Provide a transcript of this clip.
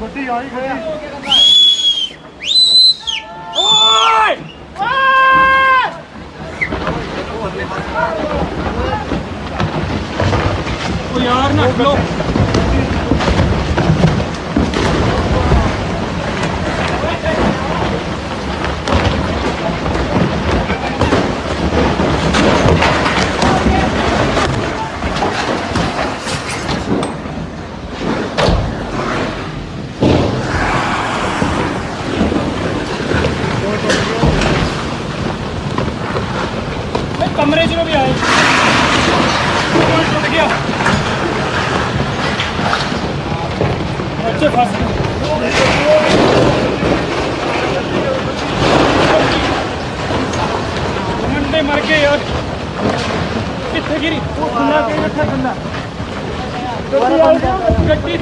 ਗੱਡੀ ਆਈ ਗਿਆ ਓਏ ਓ ਯਾਰ ਨਾ ਖਲੋ कमरे च भी आए टूट गया बच्चे फंस मंडे मर गए यार कितने गिरी खुला गड्डी